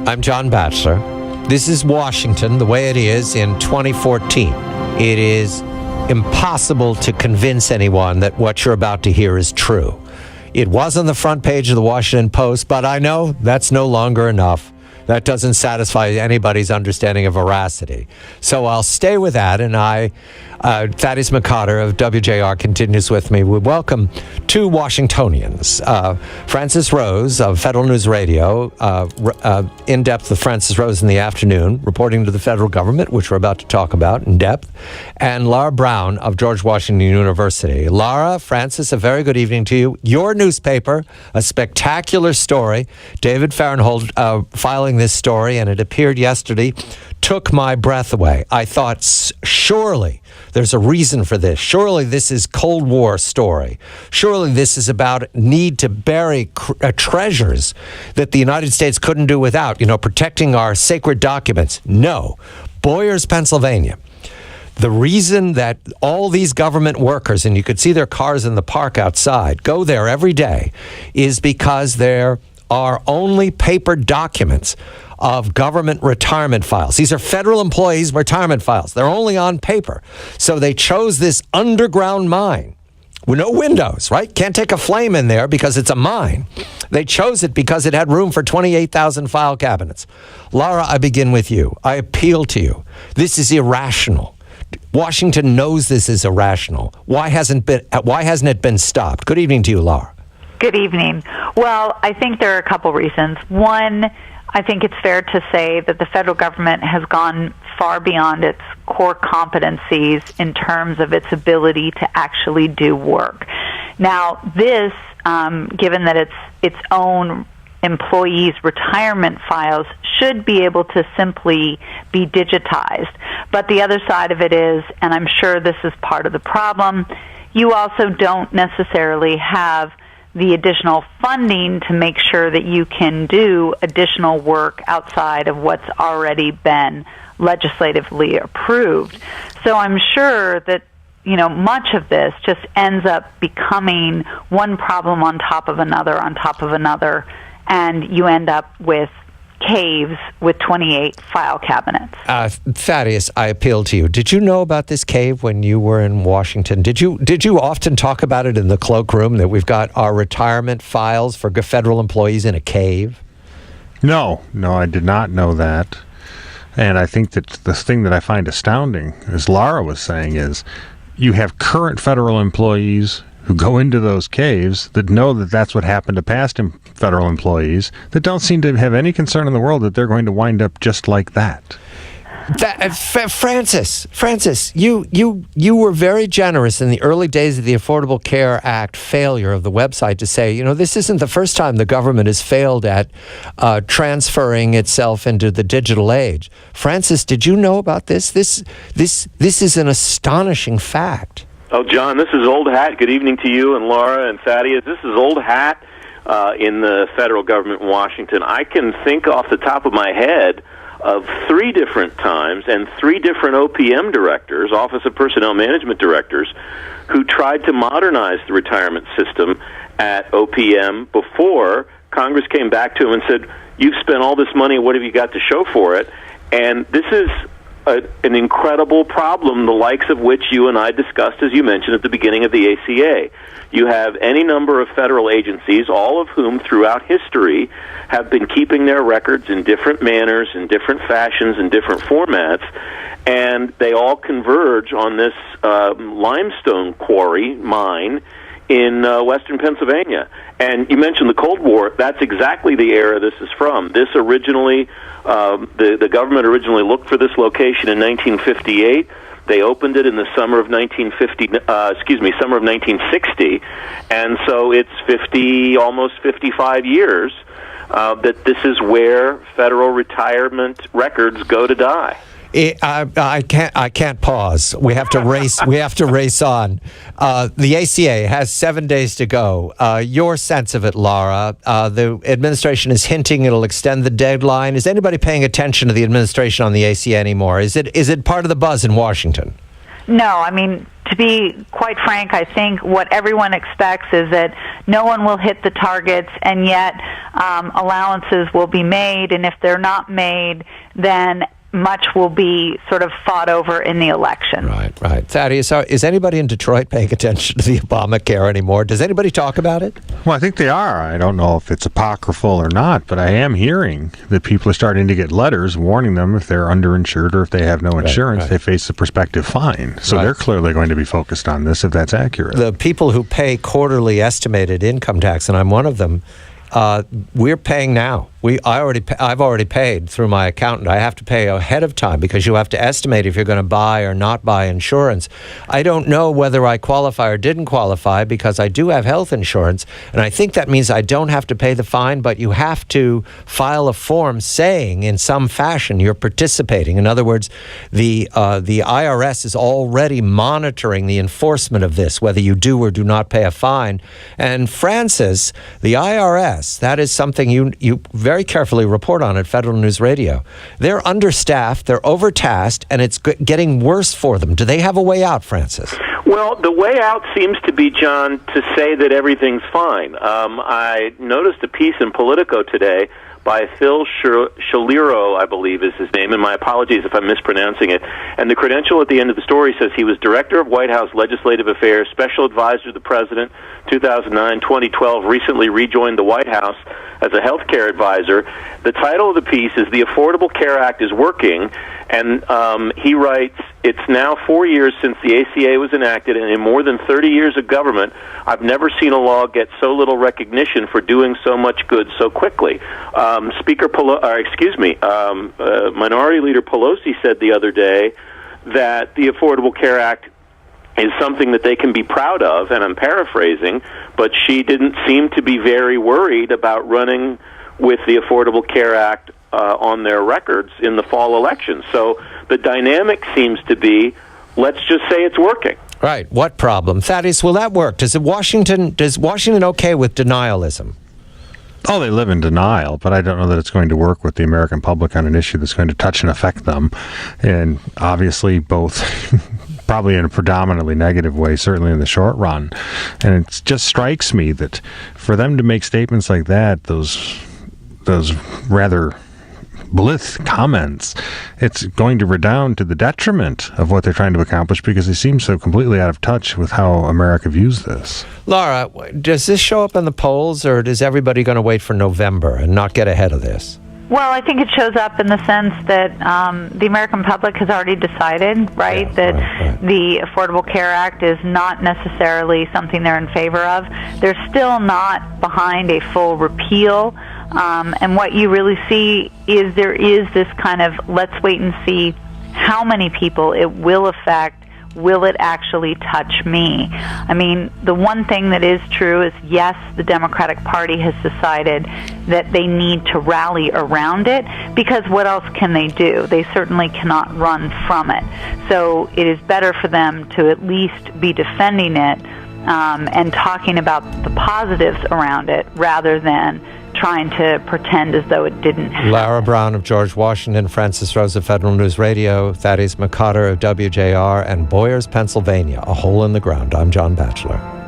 I'm John Batchelor. This is Washington the way it is in 2014. It is impossible to convince anyone that what you're about to hear is true. It was on the front page of the Washington Post, but I know that's no longer enough. That doesn't satisfy anybody's understanding of veracity. So I'll stay with that, and Thaddeus McCotter of WJR continues with me. We welcome two Washingtonians. Francis Rose of Federal News Radio, In Depth with Francis Rose in the afternoon, reporting to the federal government, which we're about to talk about in depth, and Lara Brown of George Washington University. Lara, Francis, a very good evening to you. Your newspaper, a spectacular story. David Farrenhold filing this story, and it appeared yesterday, took my breath away. I thought, surely there's a reason for this. Surely this is Cold War story. Surely this is about need to bury treasures that the United States couldn't do without, protecting our sacred documents. No. Boyers, Pennsylvania. The reason that all these government workers, and you could see their cars in the park outside, go there every day is because there are only paper documents of government retirement files. These are federal employees' retirement files. They're only on paper. So they chose this underground mine with no windows, right? Can't take a flame in there because it's a mine. They chose it because it had room for 28,000 file cabinets. Lara, I begin with you. I appeal to you. This is irrational. Washington knows this is irrational. Why hasn't it been stopped? Good evening to you, Lara. Good evening. Well, I think there are a couple reasons. One, I think it's fair to say that the federal government has gone far beyond its core competencies in terms of its ability to actually do work. Now, this, given that it's its own employees' retirement files, should be able to simply be digitized. But the other side of it is, and I'm sure this is part of the problem, you also don't necessarily have the additional funding to make sure that you can do additional work outside of what's already been legislatively approved. So I'm sure that, much of this just ends up becoming one problem on top of another, and you end up with caves with 28 file cabinets. Thaddeus, I appeal to you. Did you know about this cave when you were in Washington? Did you often talk about it in the cloakroom, that we've got our retirement files for federal employees in a cave? No, I did not know that. And I think that the thing that I find astounding, as Lara was saying, is you have current federal employees who go into those caves that know that that's what happened to past federal employees that don't seem to have any concern in the world that they're going to wind up just like that. Francis, you were very generous in the early days of the Affordable Care Act failure of the website to say, this isn't the first time the government has failed at transferring itself into the digital age. Francis, did you know about this? This is an astonishing fact. Oh, John, this is old hat. Good evening to you and Lara and Thaddeus. This is old hat in the federal government in Washington. I can think off the top of my head of 3 different times and 3 different OPM directors, Office of Personnel Management directors, who tried to modernize the retirement system at OPM before Congress came back to them and said, you've spent all this money, what have you got to show for it? And this is an incredible problem, the likes of which you and I discussed, as you mentioned, at the beginning of the ACA. You have any number of federal agencies, all of whom throughout history have been keeping their records in different manners, in different fashions, in different formats, and they all converge on this limestone quarry mine in western Pennsylvania. And you mentioned the Cold War. That's exactly the era this is from. This originally, the government originally looked for this location in 1958. They opened it in the summer of 1960, and so it's almost 55 years that this is where federal retirement records go to die. I can't pause. We have to race. We have to race on. The ACA has 7 days to go. Your sense of it, Lara? The administration is hinting it'll extend the deadline. Is anybody paying attention to the administration on the ACA anymore? Is it part of the buzz in Washington? No, I mean, to be quite frank, I think what everyone expects is that no one will hit the targets, and yet allowances will be made, and if they're not made, then much will be sort of fought over in the election. Right. Thaddeus, is anybody in Detroit paying attention to the Obamacare anymore? Does anybody talk about it? Well, I think they are. I don't know if it's apocryphal or not, but I am hearing that people are starting to get letters warning them if they're underinsured or if they have no insurance, they face a prospective fine. So they're clearly going to be focused on this, if that's accurate. The people who pay quarterly estimated income tax, and I'm one of them, we're paying now. I've already paid through my accountant. I have to pay ahead of time because you have to estimate if you're going to buy or not buy insurance. I don't know whether I qualify or didn't qualify because I do have health insurance, and I think that means I don't have to pay the fine, but you have to file a form saying in some fashion you're participating. In other words, the IRS is already monitoring the enforcement of this, whether you do or do not pay a fine. And Francis, the IRS, that is something you very carefully report on at Federal News Radio. They're understaffed, they're overtasked, and it's getting worse for them. Do they have a way out, Francis? Well, the way out seems to be, John, to say that everything's fine. I noticed a piece in Politico today by Phil Shaliro, I believe is his name, and my apologies if I'm mispronouncing it. And the credential at the end of the story says he was Director of White House Legislative Affairs, Special Advisor to the President, 2009-2012, recently rejoined the White House as a health care advisor. The title of the piece is The Affordable Care Act is Working, and he writes, it's now 4 years since the ACA was enacted, and in more than 30 years of government, I've never seen a law get so little recognition for doing so much good so quickly. Minority Leader Pelosi said the other day that the Affordable Care Act is something that they can be proud of, and I'm paraphrasing, but she didn't seem to be very worried about running with the Affordable Care Act on their records in the fall election. So the dynamic seems to be, let's just say it's working. Right. What problem? Thaddeus, will that work? Does Washington okay with denialism? Oh, they live in denial, but I don't know that it's going to work with the American public on an issue that's going to touch and affect them. And obviously both probably in a predominantly negative way, certainly in the short run. And it just strikes me that for them to make statements like that, those rather blith comments, it's going to redound to the detriment of what they're trying to accomplish because they seem so completely out of touch with how America views this. Lara, does this show up in the polls, or is everybody going to wait for November and not get ahead of this? Well, I think it shows up in the sense that the American public has already decided, right, that the Affordable Care Act is not necessarily something they're in favor of. They're still not behind a full repeal. And what you really see is there is this kind of let's wait and see how many people it will affect. Will it actually touch me? I mean, the one thing that is true is, yes, the Democratic Party has decided that they need to rally around it, because what else can they do? They certainly cannot run from it. So it is better for them to at least be defending it and talking about the positives around it rather than trying to pretend as though it didn't happen. Lara Brown of George Washington, Francis Rose of Federal News Radio, Thaddeus McCotter of WJR, and Boyers, Pennsylvania, A Hole in the Ground. I'm John Batchelor.